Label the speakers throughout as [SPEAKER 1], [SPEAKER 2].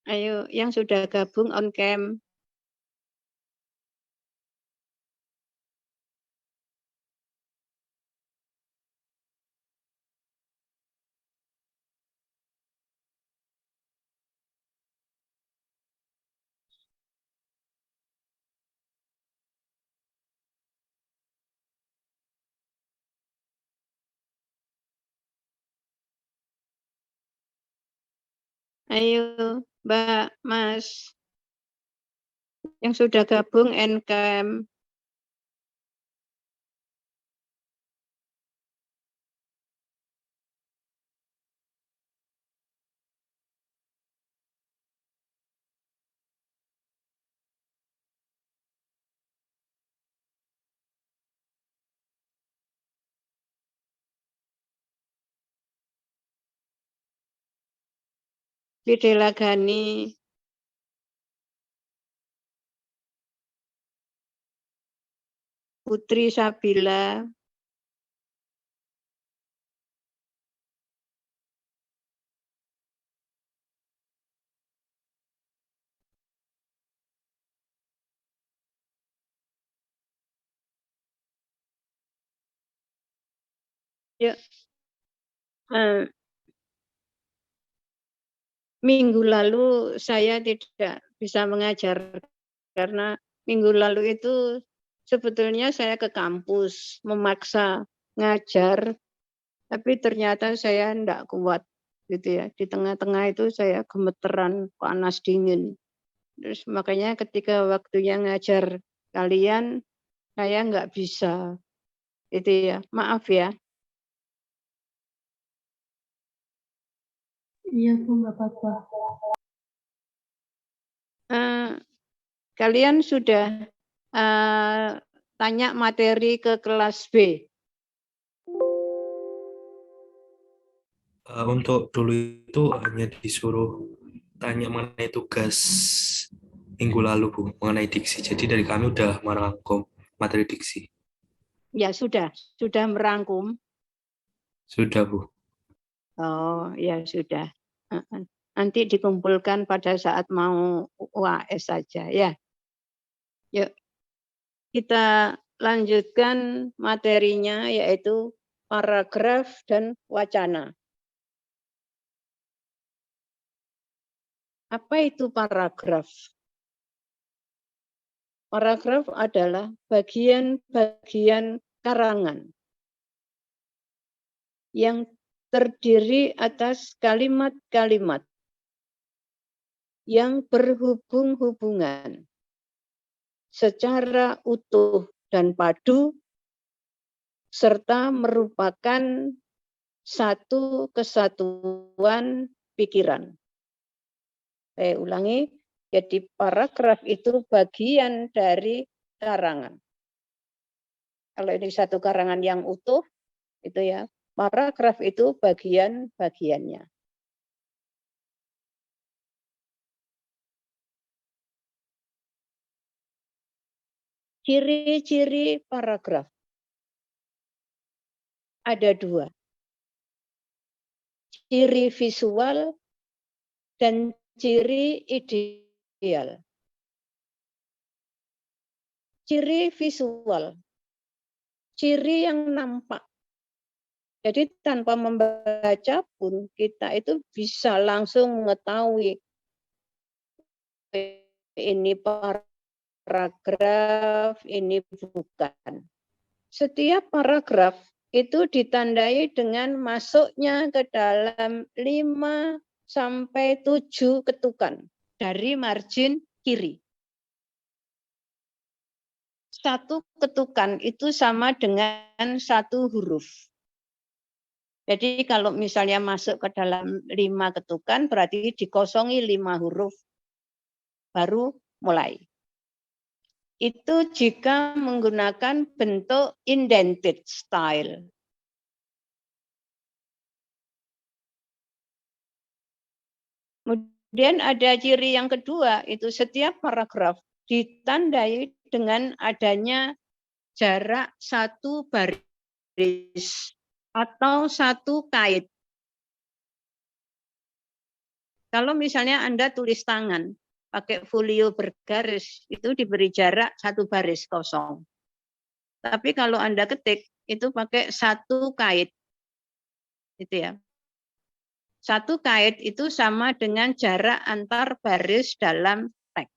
[SPEAKER 1] Ayo, yang sudah gabung on cam. Ayo, Mbak, Mas, yang sudah gabung on cam. Fidela Gani, Putri Sabila, yuk. Minggu lalu saya tidak bisa mengajar karena minggu lalu itu sebetulnya saya ke kampus memaksa ngajar, tapi ternyata saya tidak kuat gitu ya. Di tengah-tengah itu saya gemeteran, panas dingin. Terus makanya ketika waktunya ngajar kalian, saya nggak bisa. Itu ya, maaf ya.
[SPEAKER 2] Iya Bu, nggak apa-apa.
[SPEAKER 1] Kalian sudah tanya materi ke kelas B?
[SPEAKER 3] Untuk dulu itu hanya disuruh tanya mengenai tugas minggu lalu Bu, mengenai diksi. Jadi dari kami udah merangkum materi diksi.
[SPEAKER 1] Ya sudah merangkum.
[SPEAKER 3] Sudah Bu.
[SPEAKER 1] Oh ya sudah. Nanti dikumpulkan pada saat mau UAS saja ya. Yuk kita lanjutkan materinya yaitu paragraf dan wacana. Apa itu paragraf? Paragraf adalah bagian-bagian karangan yang terdiri atas kalimat-kalimat yang berhubung-hubungan secara utuh dan padu serta merupakan satu kesatuan pikiran. Saya ulangi, jadi paragraf itu bagian dari karangan. Kalau ini satu karangan yang utuh, itu ya, paragraf itu bagian-bagiannya. Ciri-ciri paragraf ada dua. Ciri visual dan ciri ideal. Ciri visual, ciri yang nampak. Jadi tanpa membaca pun kita itu bisa langsung mengetahui ini paragraf, ini bukan. Setiap paragraf itu ditandai dengan masuknya ke dalam 5 sampai 7 ketukan dari margin kiri. Satu ketukan itu sama dengan satu huruf. Jadi kalau misalnya masuk ke dalam 5 ketukan berarti dikosongi 5 huruf baru mulai. Itu jika menggunakan bentuk indented style. Kemudian ada ciri yang kedua, itu setiap paragraf ditandai dengan adanya jarak satu baris atau satu kait. Kalau misalnya Anda tulis tangan, pakai folio bergaris, itu diberi jarak 1 baris kosong. Tapi kalau Anda ketik, itu pakai 1 kait. Gitu ya. 1 kait itu sama dengan jarak antar baris dalam teks.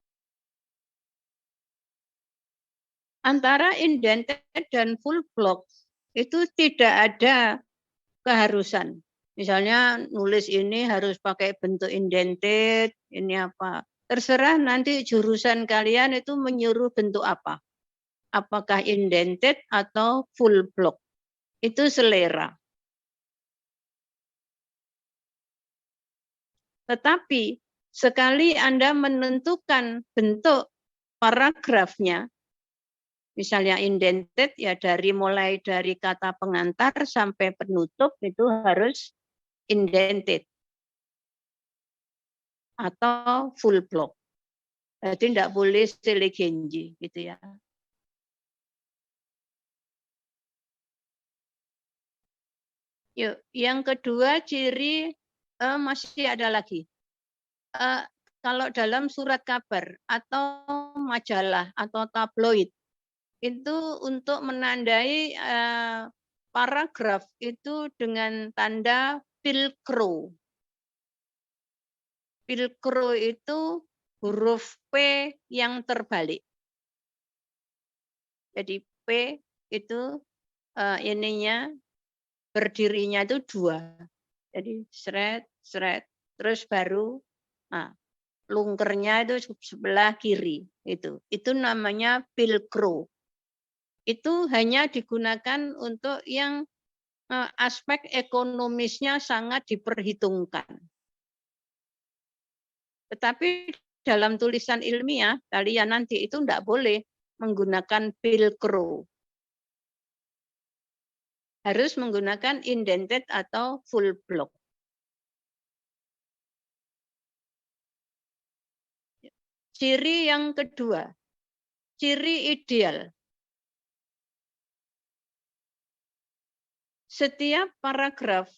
[SPEAKER 1] Antara indented dan full block itu tidak ada keharusan. Misalnya nulis ini harus pakai bentuk indented, ini apa. Terserah nanti jurusan kalian itu menyuruh bentuk apa. Apakah indented atau full block. Itu selera. Tetapi sekali Anda menentukan bentuk paragrafnya, misalnya indented ya mulai dari kata pengantar sampai penutup itu harus indented atau full block. Jadi tidak boleh selegenji gitu ya. Yuk, yang kedua ciri masih ada lagi. Kalau dalam surat kabar atau majalah atau tabloid itu untuk menandai paragraf itu dengan tanda pilkro. Pilkro itu huruf P yang terbalik. Jadi P itu ininya berdirinya itu 2. Jadi seret, terus baru lungkernya itu sebelah kiri itu. Itu namanya pilkro. Itu hanya digunakan untuk yang aspek ekonomisnya sangat diperhitungkan. Tetapi dalam tulisan ilmiah kalian nanti itu tidak boleh menggunakan pilkro. Harus menggunakan indented atau full block. Ciri yang kedua, ciri ideal. Setiap paragraf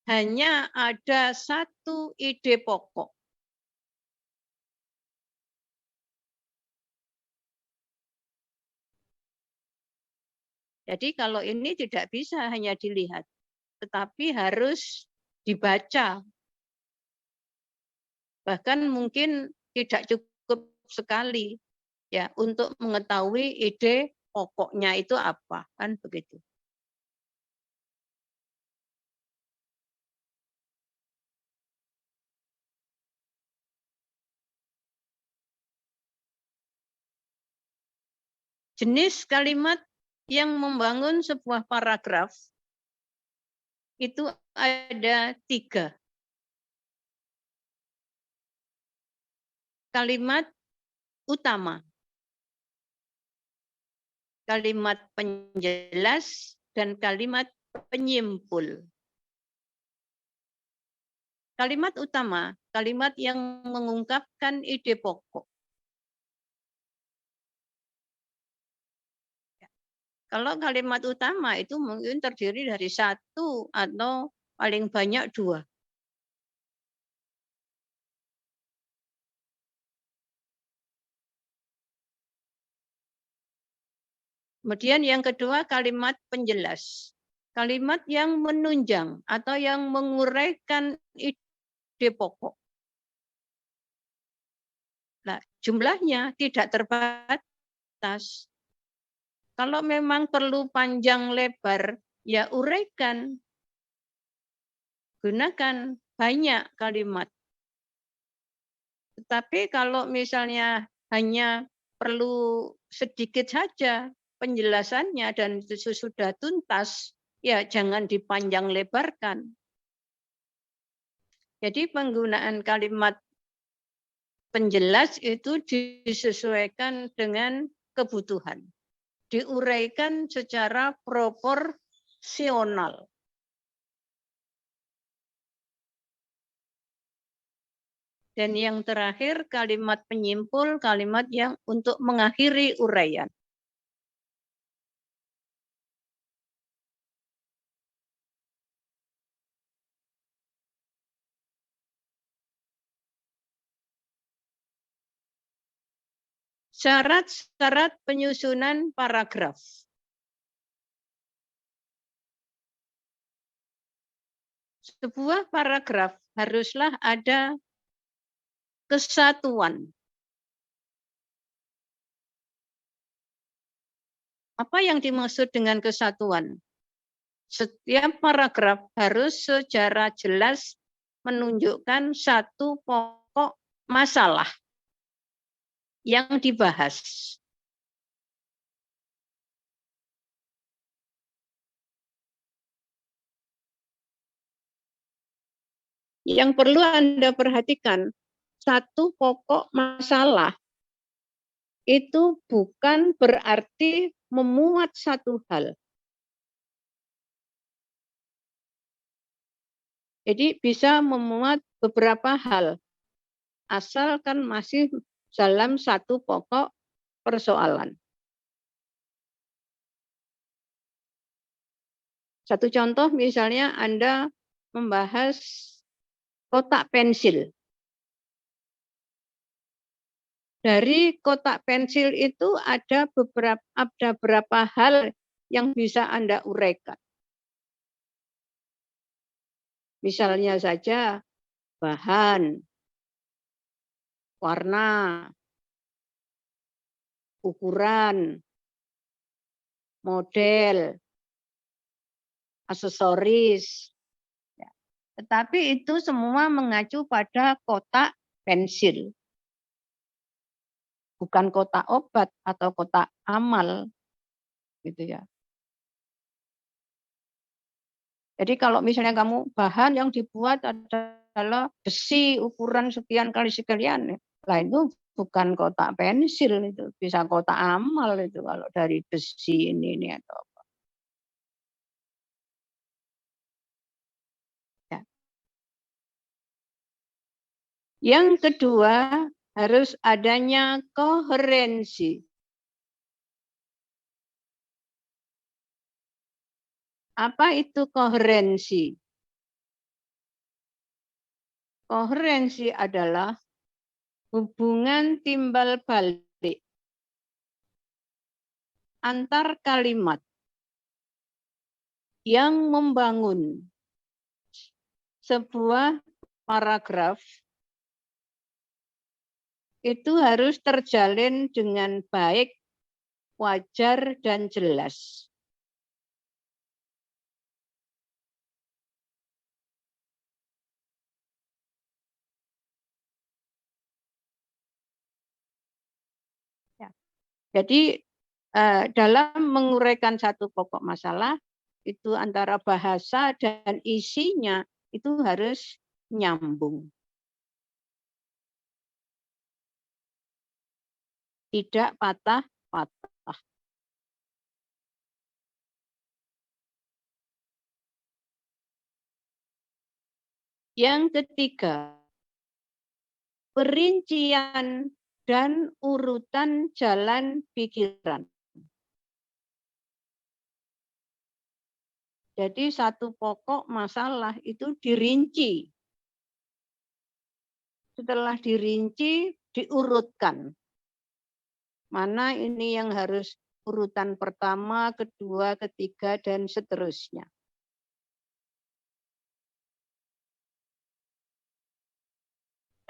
[SPEAKER 1] hanya ada 1 ide pokok. Jadi kalau ini tidak bisa hanya dilihat, tetapi harus dibaca. Bahkan mungkin tidak cukup sekali ya untuk mengetahui ide pokoknya itu apa, kan begitu. Jenis kalimat yang membangun sebuah paragraf itu ada 3. Kalimat utama, kalimat penjelas, dan kalimat penyimpul. Kalimat utama, kalimat yang mengungkapkan ide pokok. Kalau kalimat utama itu mungkin terdiri dari 1 atau paling banyak 2. Kemudian yang kedua kalimat penjelas. Kalimat yang menunjang atau yang menguraikan ide pokok. Nah, jumlahnya tidak terbatas. Kalau memang perlu panjang lebar, ya uraikan. Gunakan banyak kalimat. Tetapi kalau misalnya hanya perlu sedikit saja penjelasannya dan itu sudah tuntas, ya jangan dipanjang lebarkan. Jadi penggunaan kalimat penjelas itu disesuaikan dengan kebutuhan. Diuraikan secara proporsional. Dan yang terakhir kalimat penyimpul, kalimat yang untuk mengakhiri uraian. Syarat-syarat penyusunan paragraf. Sebuah paragraf haruslah ada kesatuan. Apa yang dimaksud dengan kesatuan? Setiap paragraf harus secara jelas menunjukkan satu pokok masalah yang dibahas. Yang perlu Anda perhatikan, satu pokok masalah itu bukan berarti memuat satu hal. Jadi bisa memuat beberapa hal, asalkan masih dalam satu pokok persoalan. Satu contoh misalnya Anda membahas kotak pensil. Dari kotak pensil itu ada beberapa hal yang bisa Anda uraikan. Misalnya saja bahan, warna, ukuran, model, aksesoris. Tetapi itu semua mengacu pada kotak pensil. Bukan kotak obat atau kotak amal. Gitu ya. Jadi kalau misalnya kamu bahan yang dibuat adalah besi ukuran sekian kali sekian, lah itu bukan kotak pensil, itu bisa kotak amal itu kalau dari besi ini atau apa. Ya. Yang kedua harus adanya koherensi. Apa itu koherensi? Koherensi adalah hubungan timbal balik antar kalimat yang membangun sebuah paragraf itu harus terjalin dengan baik, wajar, dan jelas. Jadi dalam menguraikan satu pokok masalah, itu antara bahasa dan isinya itu harus nyambung. Tidak patah-patah. Yang ketiga, perincian dan urutan jalan pikiran. Jadi satu pokok masalah itu dirinci. Setelah dirinci, diurutkan. Mana ini yang harus urutan pertama, kedua, ketiga, dan seterusnya.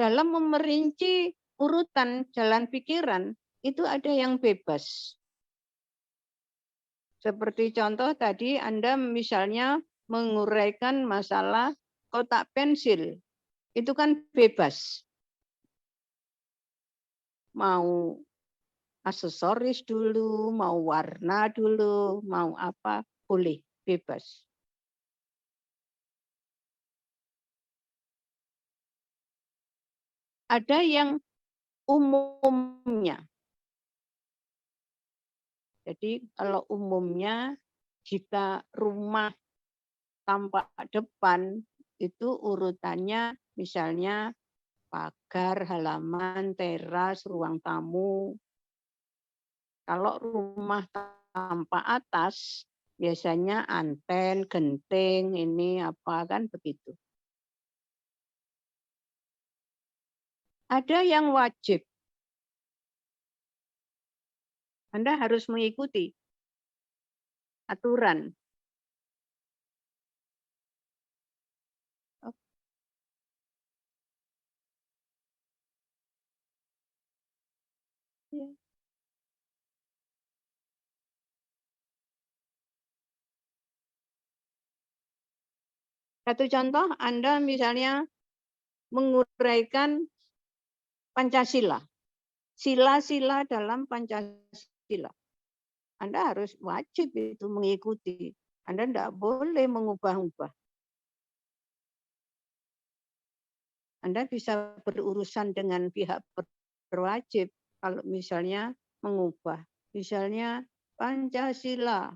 [SPEAKER 1] Dalam memerinci urutan jalan pikiran, itu ada yang bebas. Seperti contoh tadi Anda misalnya menguraikan masalah kotak pensil. Itu kan bebas. Mau aksesoris dulu, mau warna dulu, mau apa, boleh, bebas. Ada yang umumnya. Jadi kalau umumnya jika rumah tampak depan itu urutannya misalnya pagar, halaman, teras, ruang tamu. Kalau rumah tampak atas biasanya anten, genting, ini apa kan begitu. Ada yang wajib. Anda harus mengikuti aturan. Oh, iya. Satu contoh, Anda misalnya menguraikan Pancasila, sila-sila dalam Pancasila. Anda harus wajib itu mengikuti. Anda tidak boleh mengubah-ubah. Anda bisa berurusan dengan pihak berwajib kalau misalnya mengubah. Misalnya Pancasila,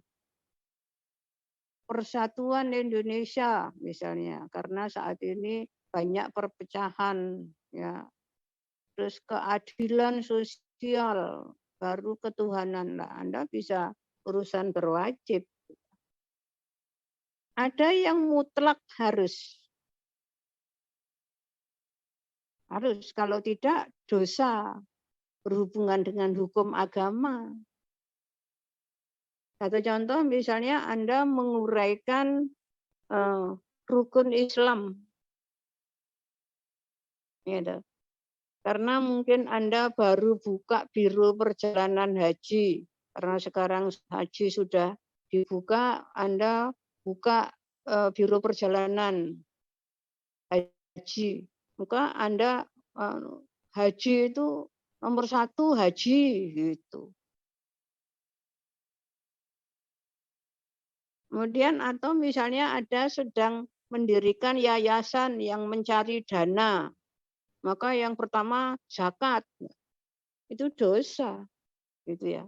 [SPEAKER 1] Persatuan Indonesia misalnya, karena saat ini banyak perpecahan, ya. Terus keadilan sosial, baru ketuhanan. Nah, Anda bisa urusan berwajib. Ada yang mutlak harus, kalau tidak dosa berhubungan dengan hukum agama. Satu contoh misalnya Anda menguraikan rukun Islam, gitu. Karena mungkin Anda baru buka biro perjalanan haji, karena sekarang haji sudah dibuka, Anda buka biro perjalanan haji, maka Anda haji itu nomor 1 haji gitu. Kemudian atau misalnya ada sedang mendirikan yayasan yang mencari dana, maka yang pertama zakat, itu dosa, gitu ya.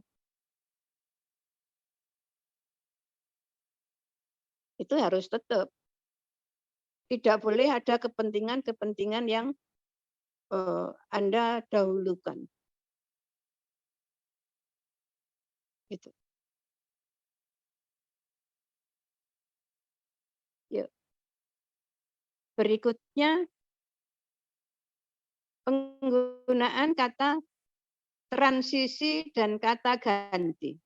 [SPEAKER 1] Itu harus tetap. Tidak boleh ada kepentingan-kepentingan yang Anda dahulukan. Gitu. Yuk. Berikutnya penggunaan kata transisi dan kata ganti.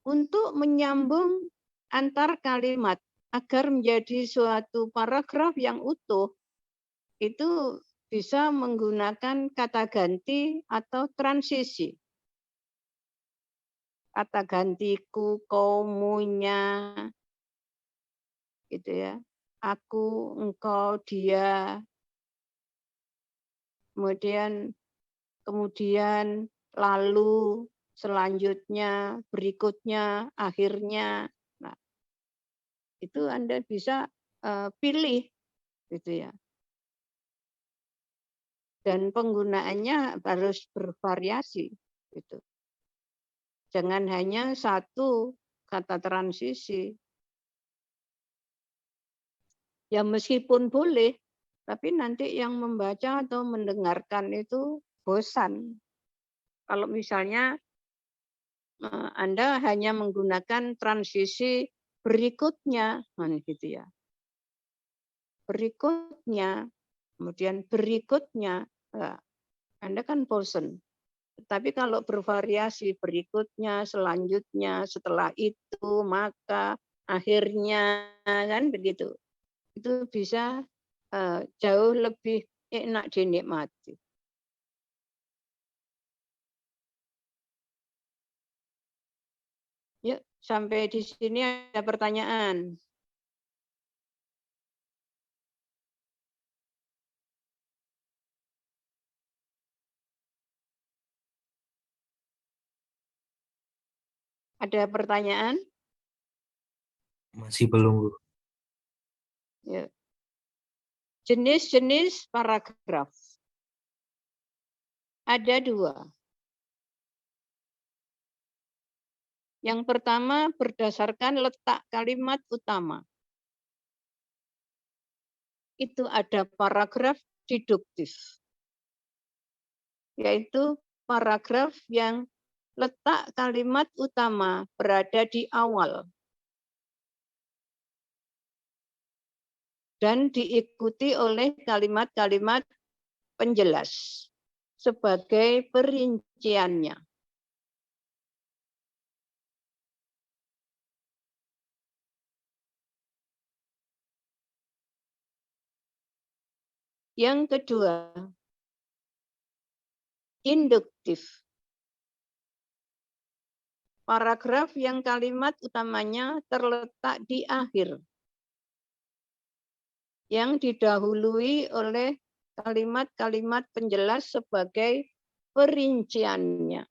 [SPEAKER 1] Untuk menyambung antar kalimat agar menjadi suatu paragraf yang utuh, itu bisa menggunakan kata ganti atau transisi. Kata gantiku, kamunya, gitu ya. Aku, engkau, dia. Kemudian lalu, selanjutnya, berikutnya, akhirnya. Nah, itu Anda bisa pilih, gitu ya. Dan penggunaannya harus bervariasi, gitu. Jangan hanya satu kata transisi. Ya meskipun boleh, tapi nanti yang membaca atau mendengarkan itu bosan. Kalau misalnya Anda hanya menggunakan transisi berikutnya, gitu ya. Berikutnya, kemudian berikutnya, Anda kan bosan. Tapi kalau bervariasi berikutnya, selanjutnya, setelah itu, maka, akhirnya, kan begitu. Itu bisa jauh lebih enak dinikmati. Yuk, sampai di sini ada pertanyaan. Ada pertanyaan?
[SPEAKER 3] Masih belum, Bu.
[SPEAKER 1] Yuk. Jenis-jenis paragraf. Ada 2. Yang pertama berdasarkan letak kalimat utama. Itu ada paragraf deduktif. Yaitu paragraf yang letak kalimat utama berada di awal. Dan diikuti oleh kalimat-kalimat penjelas. sebagai perinciannya. Yang kedua, induktif. Paragraf yang kalimat utamanya terletak di akhir, yang didahului oleh kalimat-kalimat penjelas sebagai perinciannya.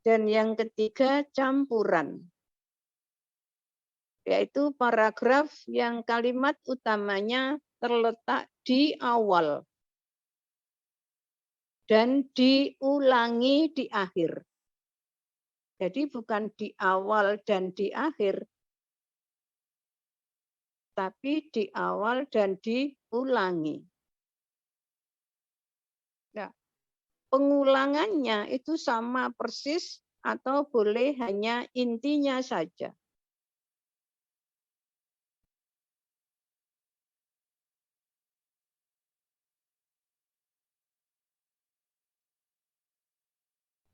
[SPEAKER 1] Dan yang ketiga, campuran, yaitu paragraf yang kalimat utamanya terletak di awal dan diulangi di akhir. Jadi bukan di awal dan di akhir, tapi di awal dan diulangi. Nah, pengulangannya itu sama persis atau boleh hanya intinya saja.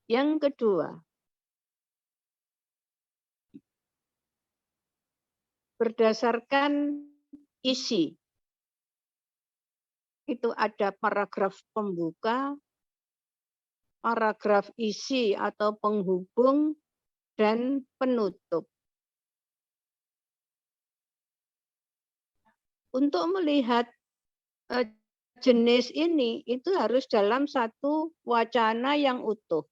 [SPEAKER 1] Yang kedua, berdasarkan isi. Itu ada paragraf pembuka, paragraf isi atau penghubung, dan penutup. Untuk melihat jenis ini, itu harus dalam satu wacana yang utuh.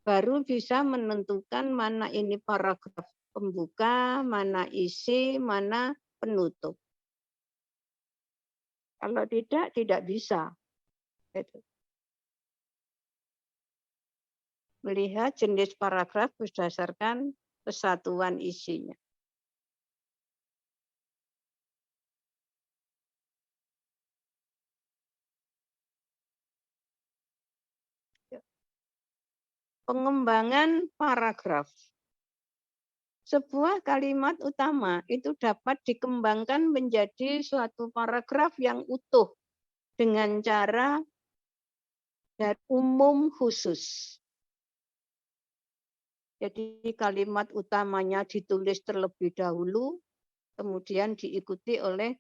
[SPEAKER 1] Baru bisa menentukan mana ini paragraf pembuka, mana isi, mana penutup. Kalau tidak bisa. Melihat jenis paragraf berdasarkan kesatuan isinya. Pengembangan paragraf. Sebuah kalimat utama itu dapat dikembangkan menjadi suatu paragraf yang utuh dengan cara dari umum khusus. Jadi kalimat utamanya ditulis terlebih dahulu, kemudian diikuti oleh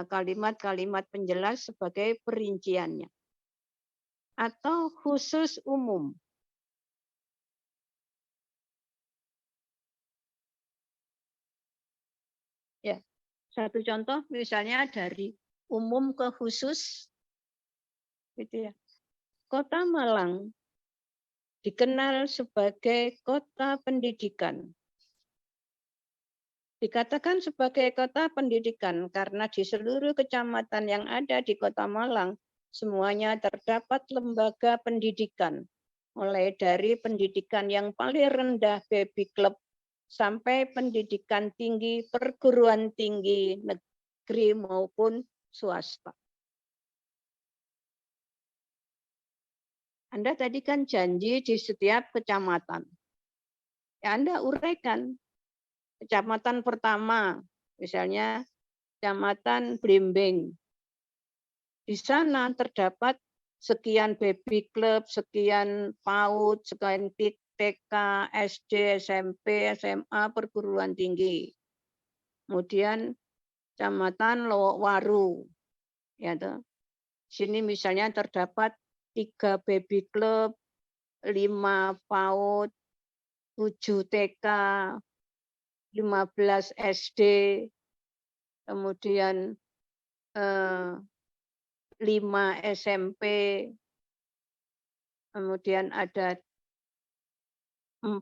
[SPEAKER 1] kalimat-kalimat penjelas sebagai perinciannya. Atau khusus umum. Ya, satu contoh misalnya dari umum ke khusus, gitu ya. Kota Malang dikenal sebagai kota pendidikan. Dikatakan sebagai kota pendidikan karena di seluruh kecamatan yang ada di Kota Malang semuanya terdapat lembaga pendidikan, mulai dari pendidikan yang paling rendah baby club sampai pendidikan tinggi, perguruan tinggi negeri maupun swasta. Anda tadi kan janji di setiap kecamatan. Ya, Anda uraikan. Kecamatan pertama, misalnya Kecamatan Blimbing. Di sana terdapat sekian baby club, sekian PAUD, sekian TK, SD, SMP, SMA, perguruan tinggi. Kemudian Kecamatan Lowokwaru. Ya, sini misalnya terdapat 3 baby club, 5 PAUD, 7 TK, 15 SD, kemudian 5 SMP, kemudian ada 5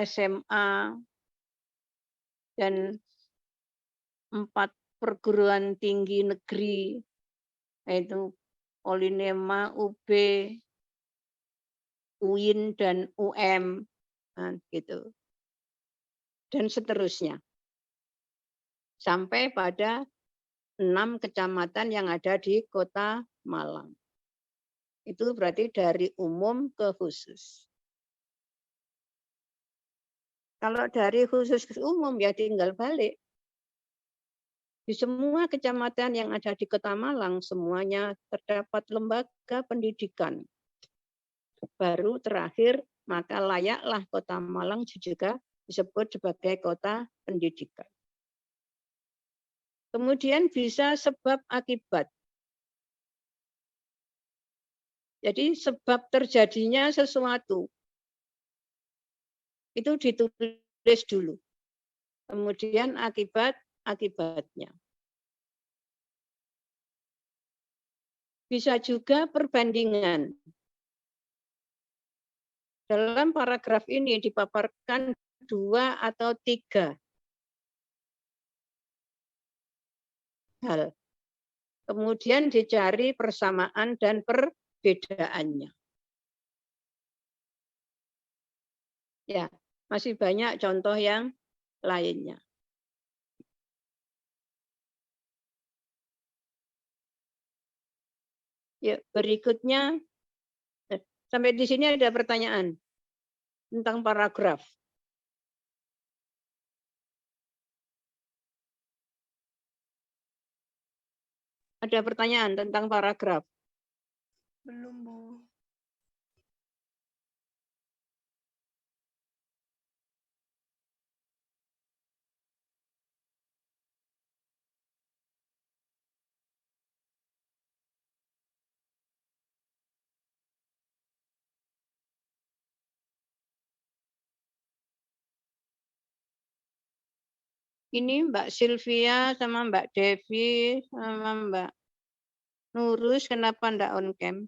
[SPEAKER 1] SMA, dan 4 perguruan tinggi negeri, yaitu Polinema, UB, UIN, dan UM. Nah, gitu. Dan seterusnya. Sampai pada 6 kecamatan yang ada di Kota Malang. Itu berarti dari umum ke khusus. Kalau dari khusus ke umum ya tinggal balik. Di semua kecamatan yang ada di Kota Malang, semuanya terdapat lembaga pendidikan. Baru terakhir, maka layaklah Kota Malang juga disebut sebagai kota pendidikan. Kemudian bisa sebab akibat. Jadi sebab terjadinya sesuatu itu ditulis dulu. Kemudian akibatnya. Bisa juga perbandingan. Dalam paragraf ini dipaparkan 2 atau 3 hal. Kemudian dicari persamaan dan perbedaannya. Ya, masih banyak contoh yang lainnya. Ya, berikutnya sampai di sini ada pertanyaan tentang paragraf. Ada pertanyaan tentang paragraf?
[SPEAKER 2] Belum, Bu.
[SPEAKER 1] Ini Mbak Sylvia sama Mbak Devi sama Mbak Nurus, kenapa enggak on cam?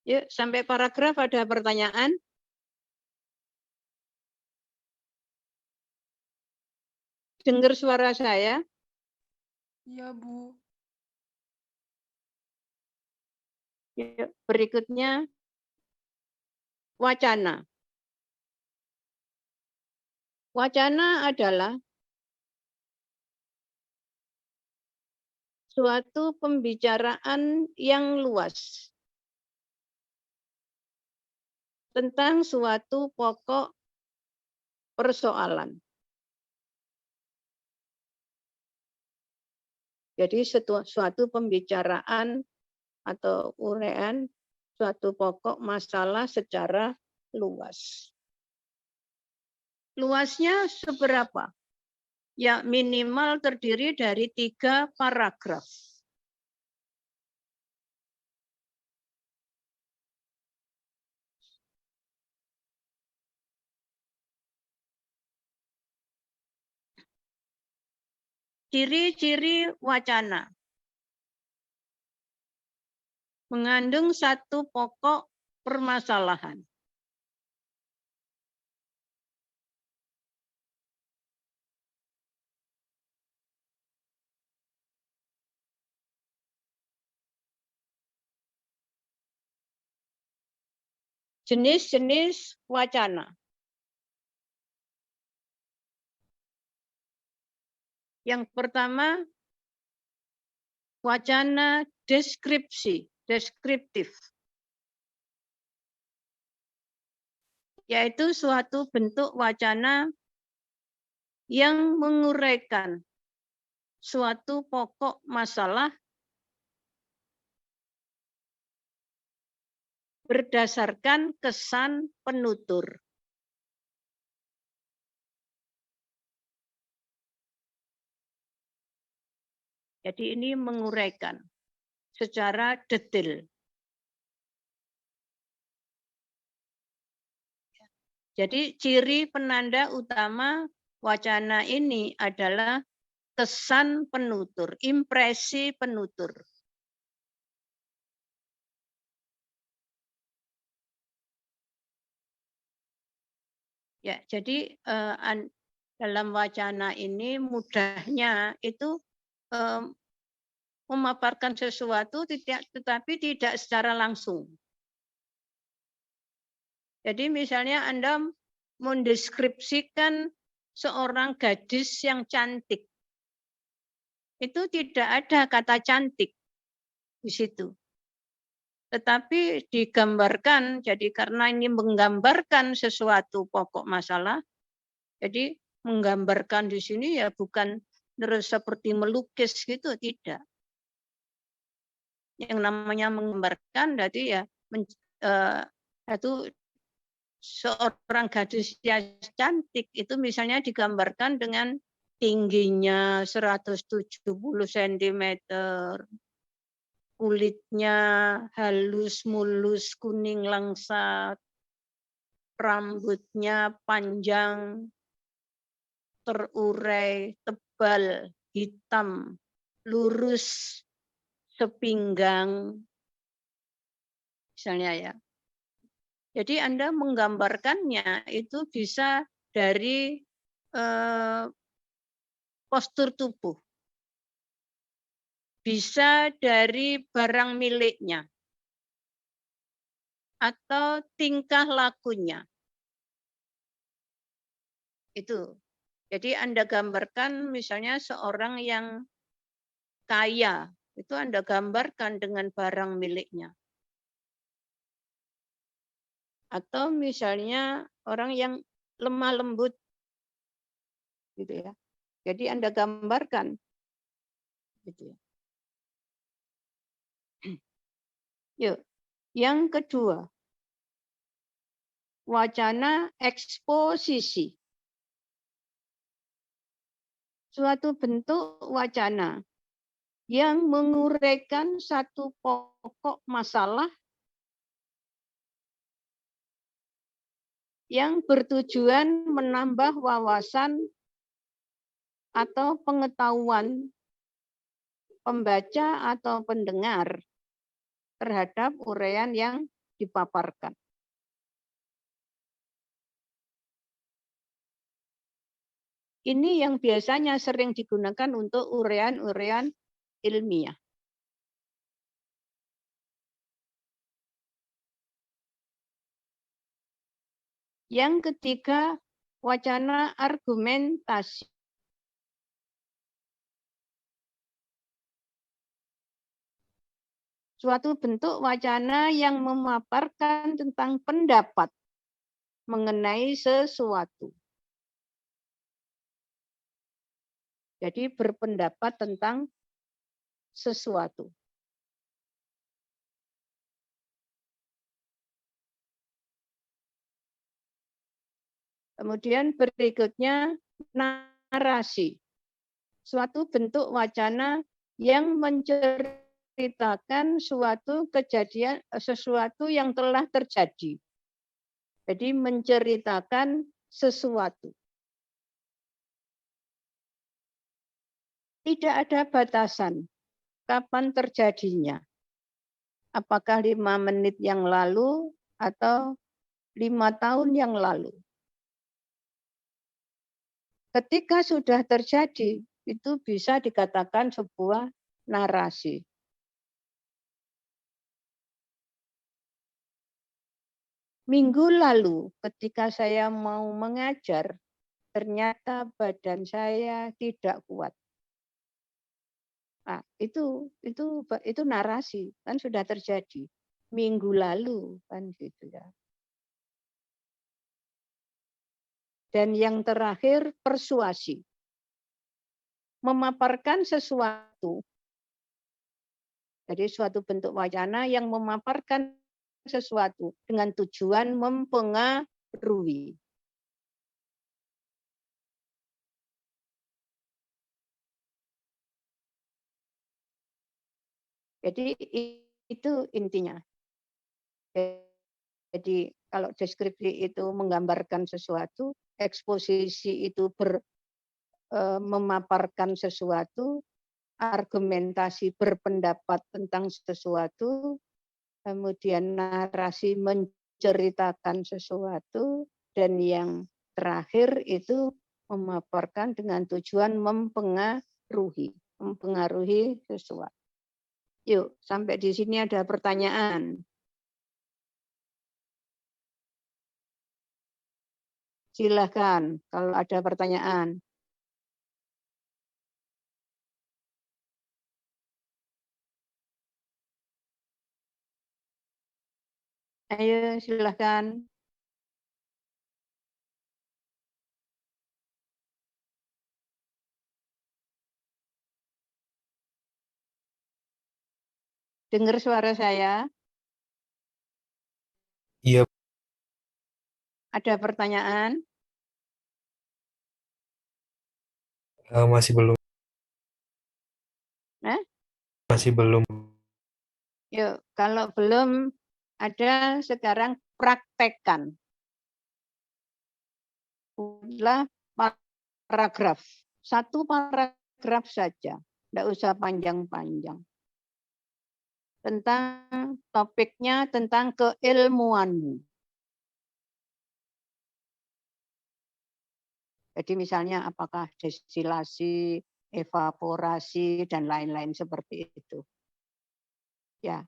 [SPEAKER 1] Yuk, sampai paragraf ada pertanyaan? Dengar suara saya?
[SPEAKER 2] Iya, Bu.
[SPEAKER 1] Yuk, berikutnya wacana. Wacana adalah suatu pembicaraan yang luas tentang suatu pokok persoalan. Jadi suatu pembicaraan atau uraian suatu pokok masalah secara luas. Luasnya seberapa? Ya minimal terdiri dari 3 paragraf. Ciri-ciri wacana. Mengandung satu pokok permasalahan. Jenis-jenis wacana. Yang pertama, wacana deskripsi, deskriptif. Yaitu suatu bentuk wacana yang menguraikan suatu pokok masalah berdasarkan kesan penutur. Jadi ini menguraikan secara detail. Jadi ciri penanda utama wacana ini adalah kesan penutur, impresi penutur. Ya, jadi dalam wacana ini mudahnya itu memaparkan sesuatu tetapi tidak secara langsung. Jadi misalnya Anda mendeskripsikan seorang gadis yang cantik. Itu tidak ada kata cantik di situ. Tetapi digambarkan, jadi karena ini menggambarkan sesuatu pokok masalah, jadi menggambarkan di sini ya bukan terus seperti melukis gitu, tidak. Yang namanya menggambarkan berarti ya itu seorang gadis yang cantik itu misalnya digambarkan dengan tingginya 170 cm, kulitnya halus mulus kuning langsat, rambutnya panjang, terurai, tebal, hitam, lurus, sepinggang, misalnya ya. Jadi Anda menggambarkannya itu bisa dari postur tubuh, bisa dari barang miliknya, atau tingkah lakunya. Itu. Jadi Anda gambarkan misalnya seorang yang kaya, itu Anda gambarkan dengan barang miliknya. Atau misalnya orang yang lemah lembut, gitu ya. Jadi Anda gambarkan, gitu ya. Yuk, yang kedua, wacana eksposisi. Suatu bentuk wacana yang menguraikan satu pokok masalah yang bertujuan menambah wawasan atau pengetahuan pembaca atau pendengar terhadap uraian yang dipaparkan. Ini yang biasanya sering digunakan untuk uraian-uraian ilmiah. Yang ketiga, wacana argumentasi. Suatu bentuk wacana yang memaparkan tentang pendapat mengenai sesuatu. Jadi berpendapat tentang sesuatu. Kemudian berikutnya narasi. Suatu bentuk wacana yang menceritakan suatu kejadian, sesuatu yang telah terjadi. Jadi menceritakan sesuatu. Tidak ada batasan kapan terjadinya. Apakah 5 menit yang lalu atau 5 tahun yang lalu. Ketika sudah terjadi, itu bisa dikatakan sebuah narasi. Minggu lalu ketika saya mau mengajar, ternyata badan saya tidak kuat. Nah, itu narasi, kan sudah terjadi. Minggu lalu, kan gitu ya. Dan yang terakhir, persuasi. Memaparkan sesuatu. Jadi suatu bentuk wacana yang memaparkan sesuatu dengan tujuan mempengaruhi. Jadi itu intinya. Jadi kalau deskripsi itu menggambarkan sesuatu, eksposisi itu memaparkan sesuatu, argumentasi berpendapat tentang sesuatu, kemudian narasi menceritakan sesuatu, dan yang terakhir itu memaparkan dengan tujuan mempengaruhi sesuatu. Yuk, sampai di sini ada pertanyaan. Silahkan kalau ada pertanyaan. Ayo silahkan. Dengar suara saya?
[SPEAKER 3] Iya,
[SPEAKER 1] Ada pertanyaan?
[SPEAKER 3] masih belum.
[SPEAKER 1] Eh?
[SPEAKER 3] Masih belum.
[SPEAKER 1] Yuk, kalau belum ada sekarang praktekkan. Adalah paragraf. Satu paragraf saja. Tidak usah panjang-panjang. Tentang topiknya tentang keilmuanmu. Jadi misalnya apakah destilasi, evaporasi, dan lain-lain seperti itu. Ya,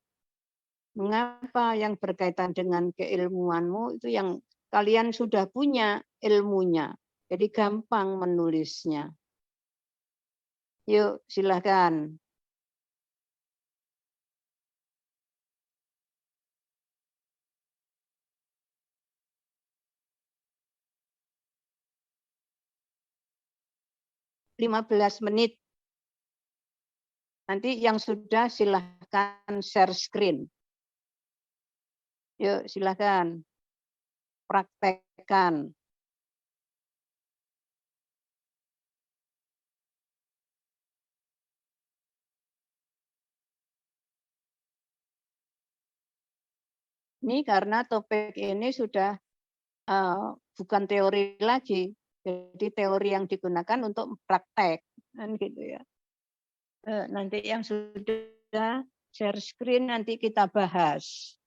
[SPEAKER 1] mengapa yang berkaitan dengan keilmuanmu itu yang kalian sudah punya ilmunya. Jadi gampang menulisnya. Yuk, silahkan. (15 menit). Nanti yang sudah silahkan share screen. Yuk, silahkan. Praktekkan. Ini karena topik ini sudah bukan teori lagi. Jadi teori yang digunakan untuk praktek. Kan gitu ya. Nanti yang sudah share screen nanti kita bahas.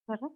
[SPEAKER 1] Apa?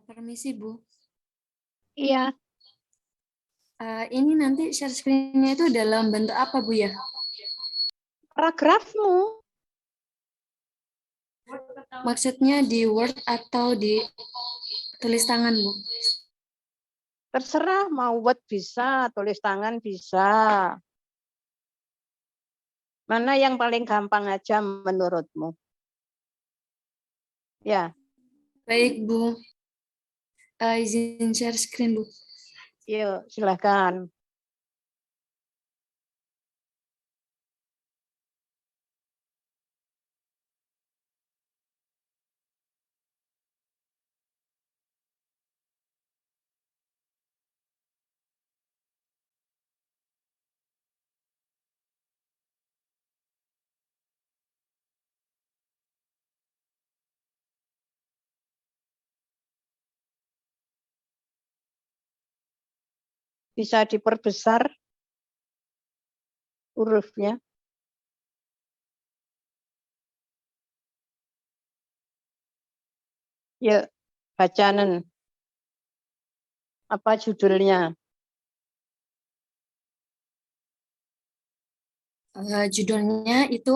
[SPEAKER 4] Permisi Bu,
[SPEAKER 1] Iya,
[SPEAKER 4] ini nanti share screen-nya itu dalam bentuk apa Bu ya?
[SPEAKER 1] paragrafmu.
[SPEAKER 4] Maksudnya di Word atau di tulis tangan Bu?
[SPEAKER 1] Terserah mau Word bisa, tulis tangan bisa. Mana yang paling gampang aja menurutmu? Ya,
[SPEAKER 4] Baik Bu, izin share screen Bu.
[SPEAKER 1] yuk silahkan. Bisa diperbesar hurufnya. Yuk, bacaan. Apa judulnya?
[SPEAKER 4] Judulnya itu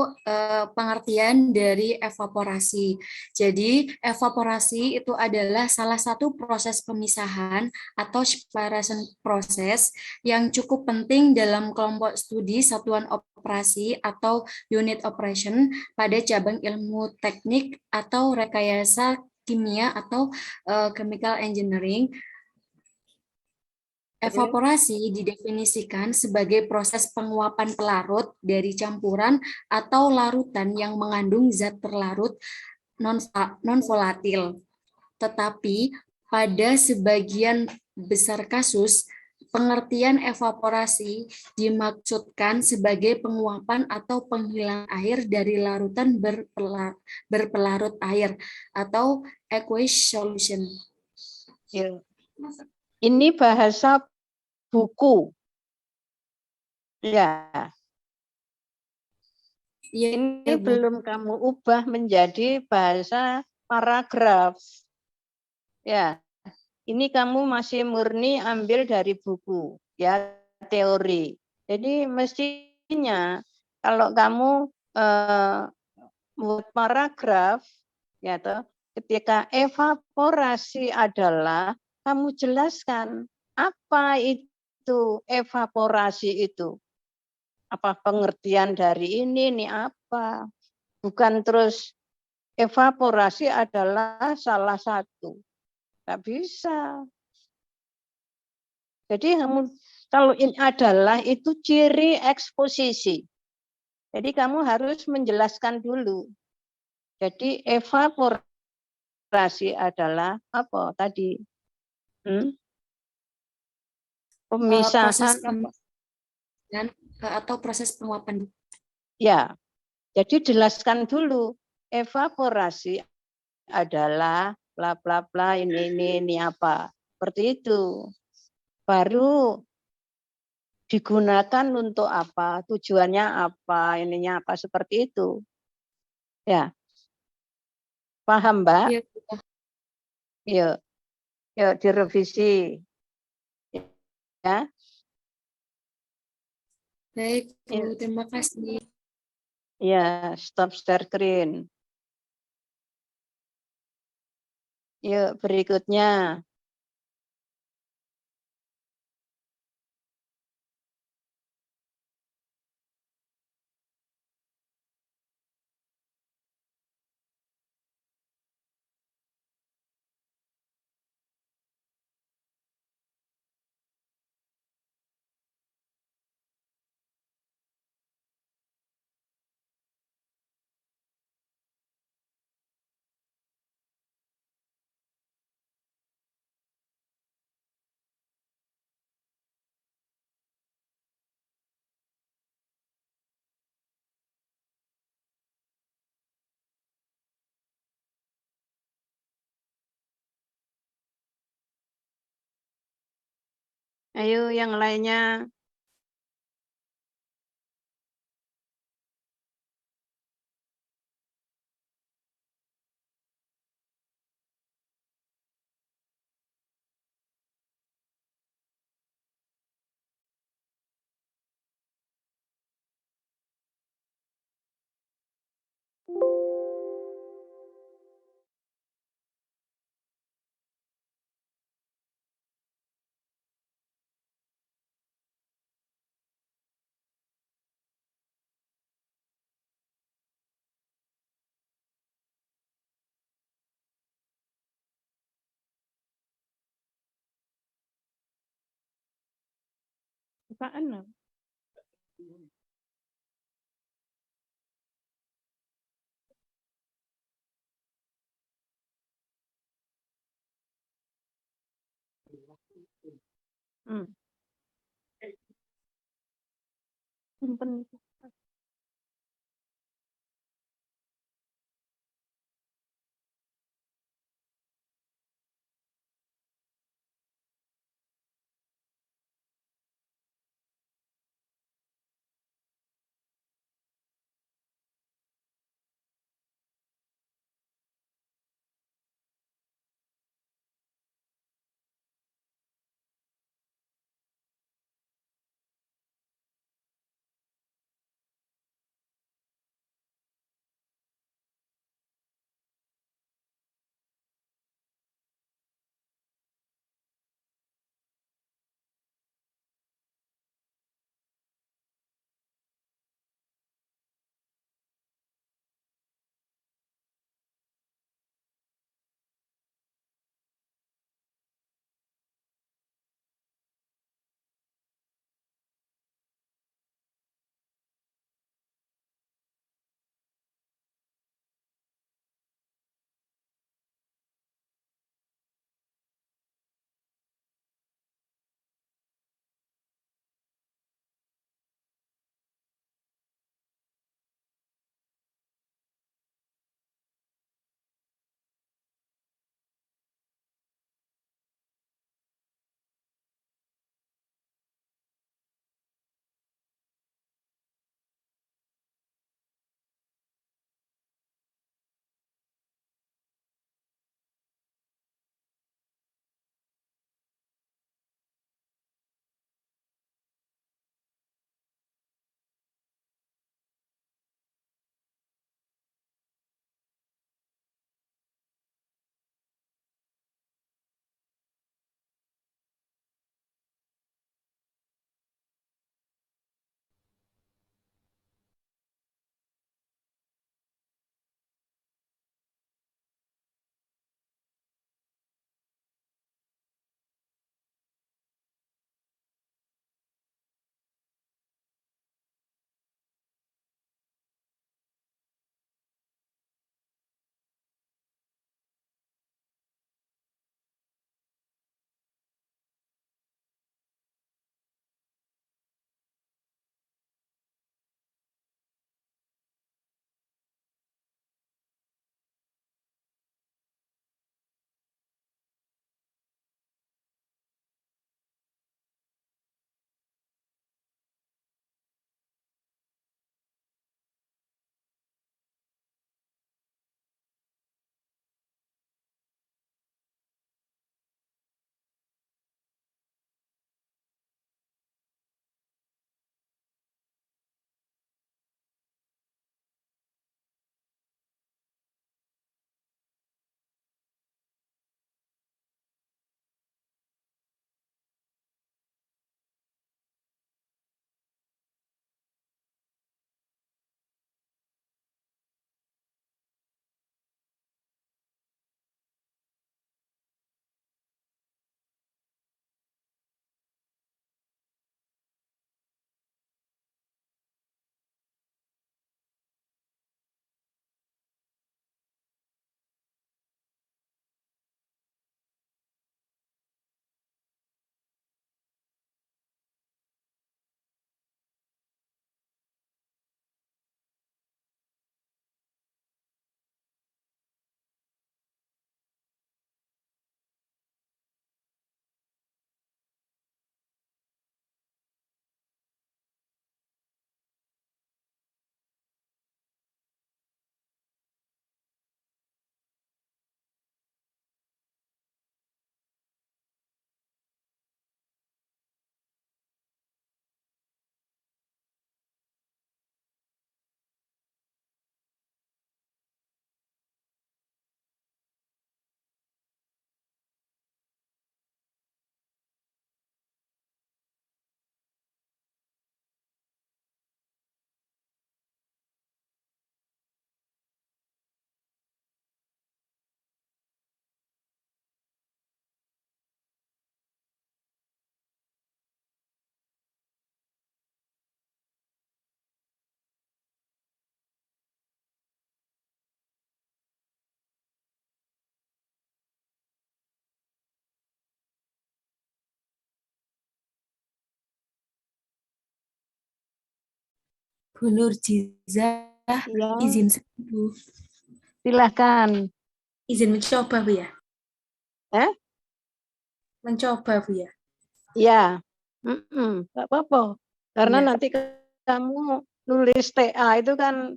[SPEAKER 4] pengertian dari evaporasi. Jadi evaporasi itu adalah salah satu proses pemisahan atau separation proses yang cukup penting dalam kelompok studi satuan operasi atau unit operation pada cabang ilmu teknik atau rekayasa kimia atau chemical engineering. Evaporasi didefinisikan sebagai proses penguapan pelarut dari campuran atau larutan yang mengandung zat terlarut non-volatil. Tetapi pada sebagian besar kasus, pengertian evaporasi dimaksudkan sebagai penguapan atau penghilangan air dari larutan berpelarut air atau aqueous solution.
[SPEAKER 1] Ini bahasa buku. Ya. Ini belum kamu ubah menjadi bahasa paragraf. Ya. Ini kamu masih murni ambil dari buku, ya, teori. Jadi mestinya kalau kamu buat paragraf, ya toh, ketika evaporasi adalah kamu jelaskan apa itu evaporasi itu. Apa pengertian dari ini apa? Bukan terus evaporasi adalah salah satu. Nggak bisa. Jadi kalau ini adalah itu ciri eksposisi. Jadi kamu harus menjelaskan dulu. Jadi evaporasi adalah apa tadi?
[SPEAKER 4] Proses
[SPEAKER 1] Pemisahan.
[SPEAKER 4] atau proses penguapan.
[SPEAKER 1] Ya, jadi jelaskan dulu. Evaporasi adalah bla bla bla ini apa. Seperti itu. Baru digunakan untuk apa, tujuannya apa, ininya apa, seperti itu. Ya, paham Mbak?
[SPEAKER 4] Iya,
[SPEAKER 1] Yuk, yuk direvisi. Ya,
[SPEAKER 4] baik Bu, terima kasih.
[SPEAKER 1] ya, stop share screen. Yuk, berikutnya. Ayo yang lainnya. Apaan? Simpen.
[SPEAKER 4] Bu Nurjizah,
[SPEAKER 1] Ya,
[SPEAKER 4] izin Bu.
[SPEAKER 1] silahkan.
[SPEAKER 4] Izin mencoba Bu ya. Mencoba Bu ya.
[SPEAKER 1] Ya, nggak apa-apa. Karena
[SPEAKER 4] Iya.
[SPEAKER 1] nanti kamu nulis TA itu kan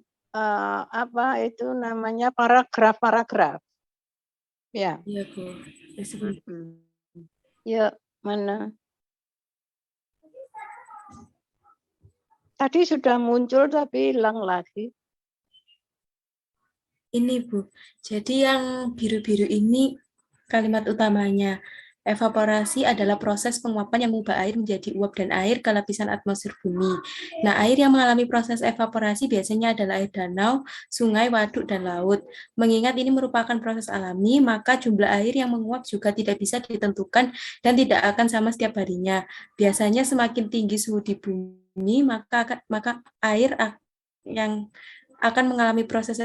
[SPEAKER 1] apa itu namanya paragraf-paragraf. Ya.
[SPEAKER 4] Iya Bu. Ya, sebentar.
[SPEAKER 1] Ya, mana? Tadi sudah muncul tapi hilang lagi.
[SPEAKER 4] Ini Bu. Jadi yang biru-biru ini kalimat utamanya. Evaporasi adalah proses penguapan yang mengubah air menjadi uap dan air ke lapisan atmosfer bumi. Nah, air yang mengalami proses evaporasi biasanya adalah air danau, sungai, waduk, dan laut. Mengingat ini merupakan proses alami, maka jumlah air yang menguap juga tidak bisa ditentukan dan tidak akan sama setiap harinya. Biasanya semakin tinggi suhu di bumi, maka air yang akan mengalami proses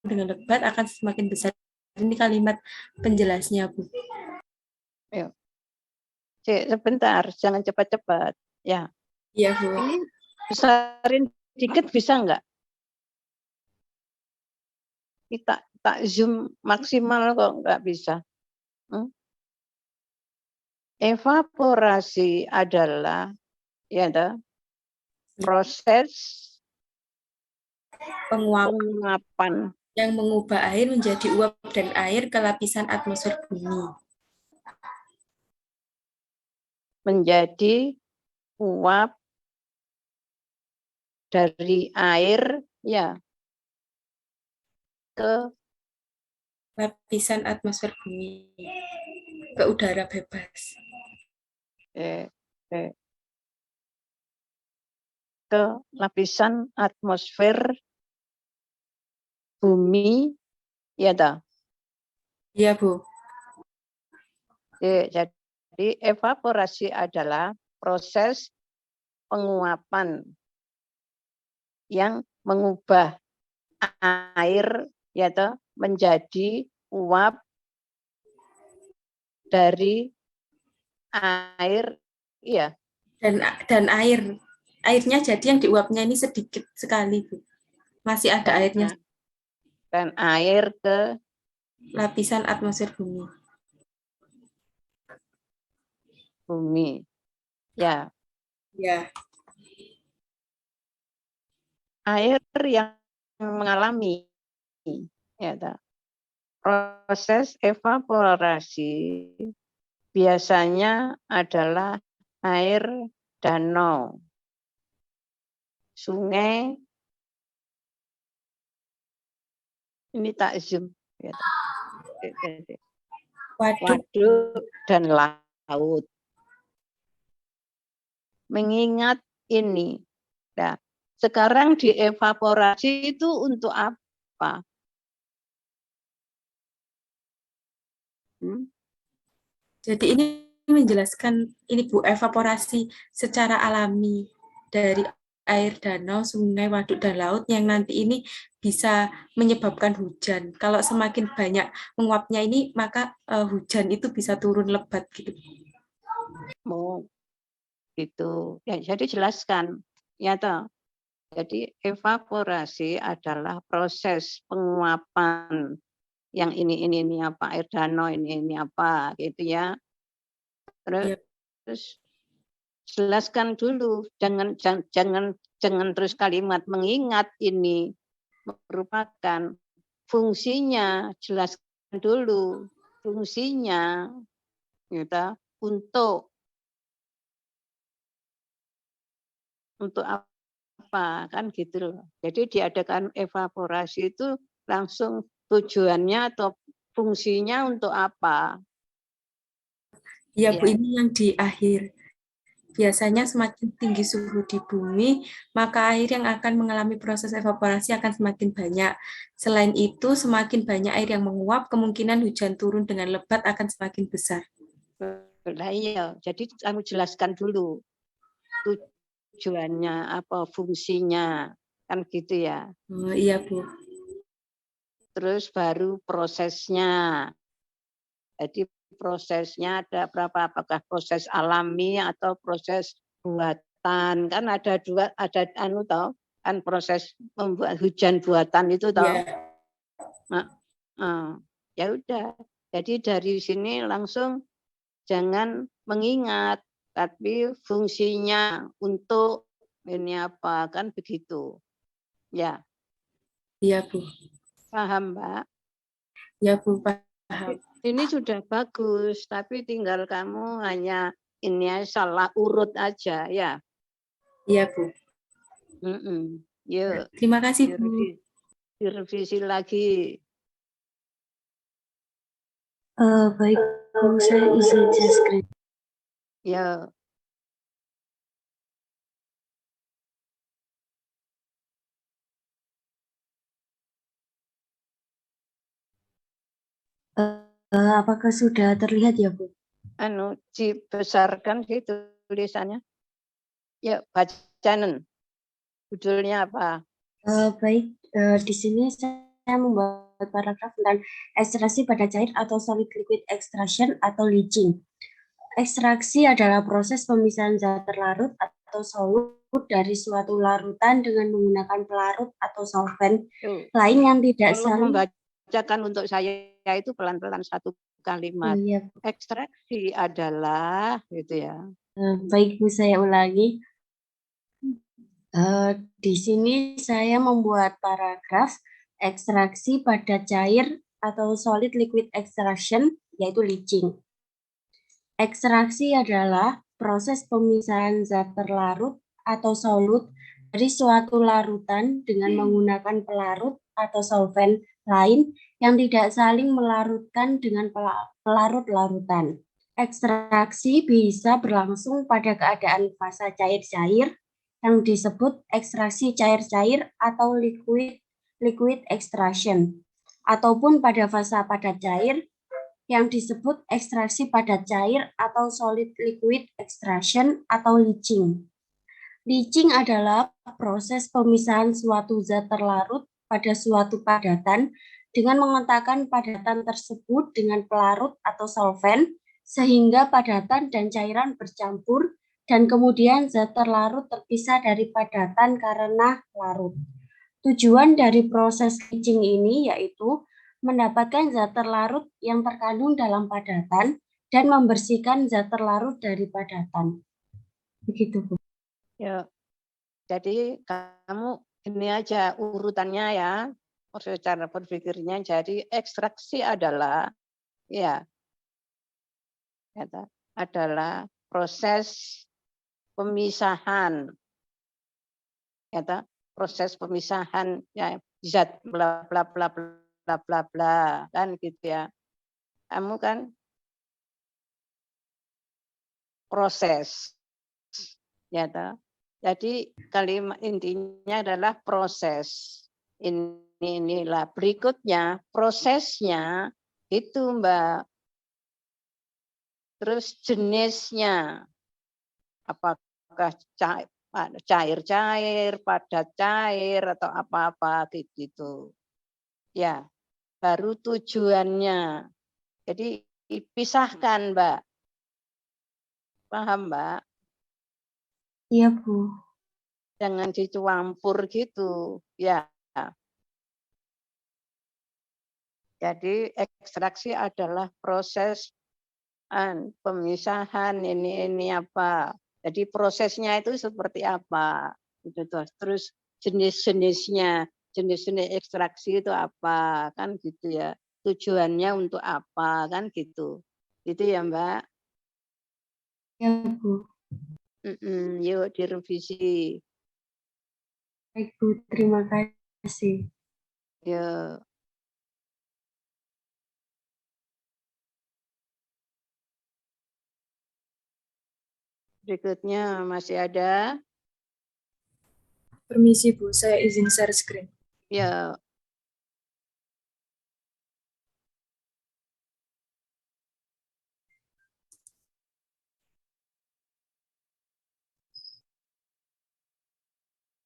[SPEAKER 4] dengan lebat akan semakin besar. Ini kalimat penjelasnya, Bu.
[SPEAKER 1] Yuk. Cik, sebentar, jangan cepat-cepat. Ya,
[SPEAKER 4] Iya, Bu.
[SPEAKER 1] ini besarin dikit bisa nggak? Kita tak zoom maksimal kok nggak bisa. Evaporasi adalah proses penguapan
[SPEAKER 4] yang mengubah air menjadi uap dan air ke lapisan atmosfer bumi.
[SPEAKER 1] Menjadi uap dari air ya ke
[SPEAKER 4] lapisan atmosfer bumi, ke udara bebas.
[SPEAKER 1] Ke lapisan atmosfer bumi, ya toh?
[SPEAKER 4] Iya, Bu.
[SPEAKER 1] Jadi evaporasi adalah proses penguapan yang mengubah air, ya toh, menjadi uap dari air, iya.
[SPEAKER 4] Dan airnya jadi yang diuapnya ini sedikit sekali, Bu. Masih ada airnya.
[SPEAKER 1] Dan air ke
[SPEAKER 4] lapisan atmosfer bumi.
[SPEAKER 1] Bumi, ya.
[SPEAKER 4] Ya.
[SPEAKER 1] Air yang mengalami ya toh, proses evaporasi biasanya adalah air danau, sungai, ini tak zoom, ya, waduk dan laut. Mengingat ini, nah, sekarang dievaporasi itu untuk apa?
[SPEAKER 4] Jadi ini menjelaskan ini Bu, evaporasi secara alami dari air danau, sungai, waduk, dan laut yang nanti ini bisa menyebabkan hujan. Kalau semakin banyak menguapnya ini, maka hujan itu bisa turun lebat gitu.
[SPEAKER 1] Mau gitu. Ya, jadi jelaskan. Ya toh. Jadi evaporasi adalah proses penguapan yang ini apa air danau ini apa gitu ya. Terus jelaskan dulu, jangan terus kalimat mengingat ini merupakan fungsinya, jelaskan dulu fungsinya gitu, untuk apa kan gitu loh. Jadi diadakan evaporasi itu langsung tujuannya atau fungsinya untuk apa?
[SPEAKER 4] Ya Bu, ini yang di akhir. Biasanya semakin tinggi suhu di bumi, maka air yang akan mengalami proses evaporasi akan semakin banyak. Selain itu, semakin banyak air yang menguap, kemungkinan hujan turun dengan lebat akan semakin besar.
[SPEAKER 1] Nah, iya, jadi kamu jelaskan dulu tujuannya, apa fungsinya, kan gitu ya.
[SPEAKER 4] Oh, iya Bu.
[SPEAKER 1] Terus baru prosesnya. Jadi prosesnya ada berapa, apakah proses alami atau proses buatan, kan ada anu toh, kan proses membuat hujan buatan itu toh. Ya udah. Jadi dari sini langsung jangan mengingat, tapi fungsinya untuk ini apa, kan begitu. Ya,
[SPEAKER 4] Iya, Bu.
[SPEAKER 1] paham, Mbak?
[SPEAKER 4] Ya, Bu, paham.
[SPEAKER 1] Ini sudah bagus, tapi tinggal kamu hanya ini salah urut aja, ya.
[SPEAKER 4] Iya, Bu.
[SPEAKER 1] Yuk,
[SPEAKER 4] Terima kasih, Bu.
[SPEAKER 1] direvisi lagi.
[SPEAKER 4] Baik, Bu, saya izin share screen.
[SPEAKER 1] Ya,
[SPEAKER 4] Apakah sudah terlihat ya, Bu?
[SPEAKER 1] anu dibesarkan gitu tulisannya. Ya, bacain. Judulnya apa?
[SPEAKER 4] Baik, di sini saya membuat paragraf tentang ekstraksi pada cair atau solid liquid extraction atau leaching. Ekstraksi adalah proses pemisahan zat terlarut atau solut dari suatu larutan dengan menggunakan pelarut atau solvent lain yang tidak
[SPEAKER 1] Kalau
[SPEAKER 4] saling.
[SPEAKER 1] membacakan untuk saya itu pelan-pelan satu kalimat.
[SPEAKER 4] Iya.
[SPEAKER 1] Ekstraksi adalah gitu ya.
[SPEAKER 4] Baik, Bu, saya ulangi. Di sini saya membuat paragraf ekstraksi pada cair atau solid liquid extraction, yaitu leaching. Ekstraksi adalah proses pemisahan zat terlarut atau solut dari suatu larutan dengan menggunakan pelarut atau solvent lain yang tidak saling melarutkan dengan pelarut larutan. Ekstraksi bisa berlangsung pada keadaan fasa cair-cair yang disebut ekstraksi cair-cair atau liquid extraction, ataupun pada fasa padat cair yang disebut ekstraksi padat cair atau solid liquid extraction atau leaching. Leaching adalah proses pemisahan suatu zat terlarut pada suatu padatan dengan mengentakkan padatan tersebut dengan pelarut atau solvent sehingga padatan dan cairan bercampur dan kemudian zat terlarut terpisah dari padatan karena larut. Tujuan dari proses leaching ini yaitu mendapatkan zat terlarut yang terkandung dalam padatan dan membersihkan zat terlarut dari padatan. Begitu, Bu.
[SPEAKER 1] Ya. Jadi kamu ini aja urutannya ya, secara berpikirnya. Jadi ekstraksi adalah adalah proses pemisahan, proses pemisahan ya zat bla bla bla bla bla bla kan gitu ya. Kamu kan proses, ya toh. Jadi kalimat intinya adalah proses. Inilah berikutnya prosesnya itu Mbak. Terus jenisnya apakah cair-cair, padat cair atau apa-apa gitu. Ya, baru tujuannya. Jadi dipisahkan Mbak. Paham Mbak?
[SPEAKER 4] Iya, Bu.
[SPEAKER 1] Jangan dicampur gitu. Ya. Jadi ekstraksi adalah proses pemisahan ini apa. Jadi prosesnya itu seperti apa. Gitu tuh. Terus jenis-jenisnya, jenis-jenis ekstraksi itu apa kan gitu ya. Tujuannya untuk apa kan gitu. Gitu ya Mbak.
[SPEAKER 4] Ya, Bu.
[SPEAKER 1] Yuk direvisi.
[SPEAKER 4] Baik, Bu. Terima kasih.
[SPEAKER 1] Yuk. Berikutnya masih ada?
[SPEAKER 2] Permisi, Bu. Saya izin share screen.
[SPEAKER 1] Ya.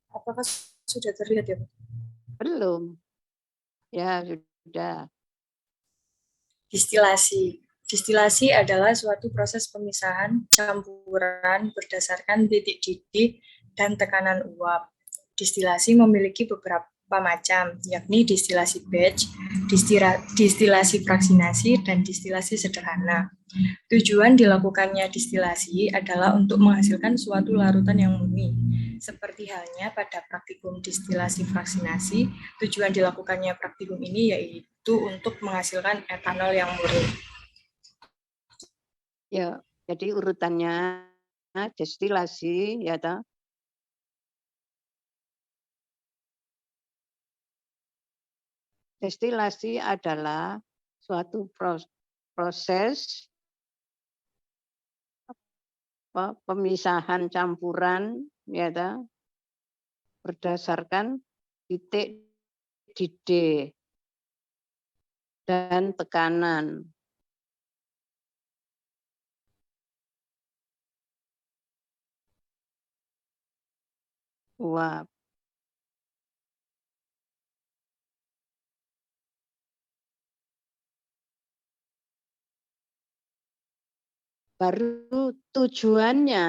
[SPEAKER 2] Apakah sudah terlihat ya, Bu?
[SPEAKER 1] Belum. Ya, sudah.
[SPEAKER 2] Distilasi. Distilasi adalah suatu proses pemisahan campuran berdasarkan titik didih dan tekanan uap. Distilasi memiliki beberapa macam, yakni distilasi batch, distilasi fraksinasi, dan distilasi sederhana. Tujuan dilakukannya distilasi adalah untuk menghasilkan suatu larutan yang murni. Seperti halnya pada praktikum distilasi fraksinasi, tujuan dilakukannya praktikum ini yaitu untuk menghasilkan etanol yang murni.
[SPEAKER 1] Ya, jadi urutannya destilasi ya toh. Destilasi adalah suatu proses pemisahan campuran ya toh, berdasarkan titik didih dan tekanan. Uap. Baru tujuannya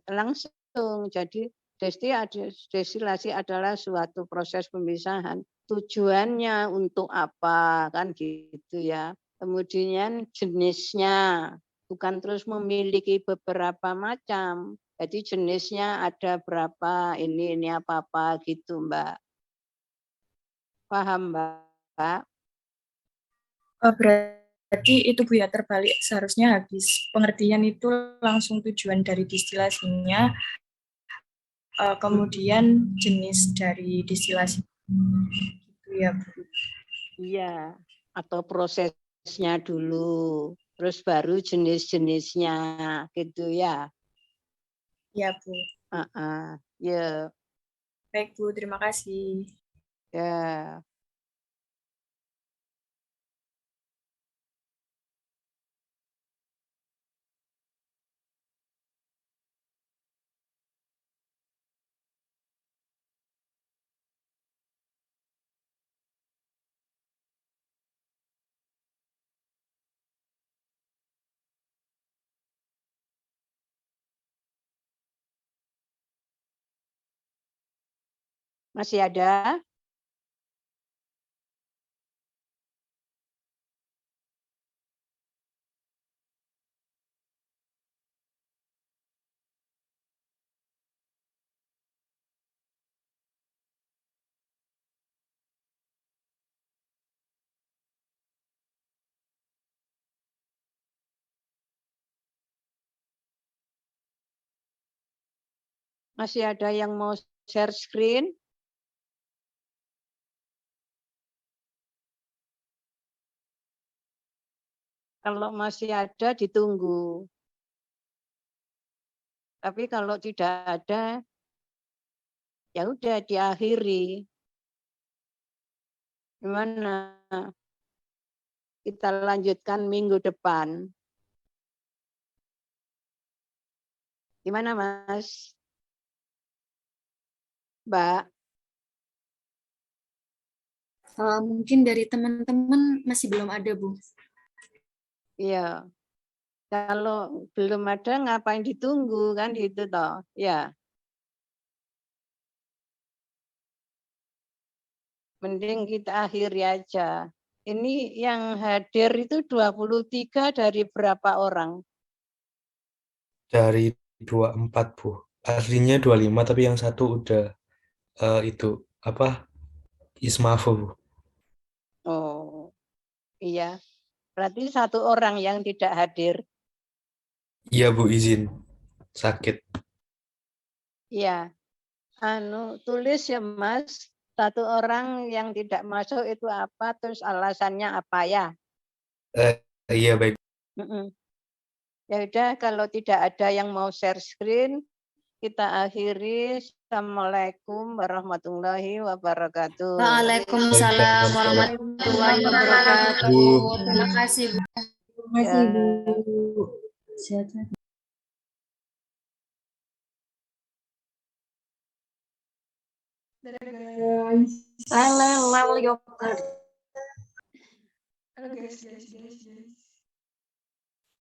[SPEAKER 1] langsung. Jadi destilasi adalah suatu proses pemisahan. Tujuannya untuk apa kan gitu ya. Kemudian jenisnya bukan terus memiliki beberapa macam. Jadi jenisnya ada berapa, ini apa gitu, Mbak. Paham, Mbak?
[SPEAKER 2] Berarti itu Bu ya terbalik, seharusnya habis pengertian itu langsung tujuan dari distilasinya, kemudian jenis dari distilasi gitu ya Bu.
[SPEAKER 1] Iya, atau prosesnya dulu, terus baru jenis-jenisnya gitu ya.
[SPEAKER 2] Ya Bu.
[SPEAKER 1] Ya.
[SPEAKER 2] Baik Bu, terima kasih.
[SPEAKER 1] Ya. Masih ada? Masih ada yang mau share screen? Kalau masih ada, ditunggu. Tapi kalau tidak ada, ya udah diakhiri. Gimana? Kita lanjutkan minggu depan. Gimana, Mas? Mbak?
[SPEAKER 4] Mungkin dari teman-teman masih belum ada, Bu.
[SPEAKER 1] Iya. Kalau belum ada, ngapain ditunggu, kan gitu toh. Ya. Mending kita akhiri aja. Ini yang hadir itu 23 dari berapa orang?
[SPEAKER 3] Dari 24, Bu. Aslinya 25, tapi yang satu udah itu apa? Ismafo, Bu.
[SPEAKER 1] Oh, iya. Berarti satu orang yang tidak hadir.
[SPEAKER 3] Iya, Bu, izin. Sakit.
[SPEAKER 1] Iya. Tulis ya, Mas. Satu orang yang tidak masuk itu apa, terus alasannya apa ya?
[SPEAKER 3] Iya, baik.
[SPEAKER 1] Ya udah, kalau tidak ada yang mau share screen, kita akhiri. Assalamualaikum warahmatullahi wabarakatuh.
[SPEAKER 4] Waalaikumsalam warahmatullahi wabarakatuh. Terima kasih, Bu.
[SPEAKER 2] Terima kasih Bu.
[SPEAKER 4] Sehat-sehat.
[SPEAKER 2] Dadah guys.
[SPEAKER 4] Halo,
[SPEAKER 2] Halo guys.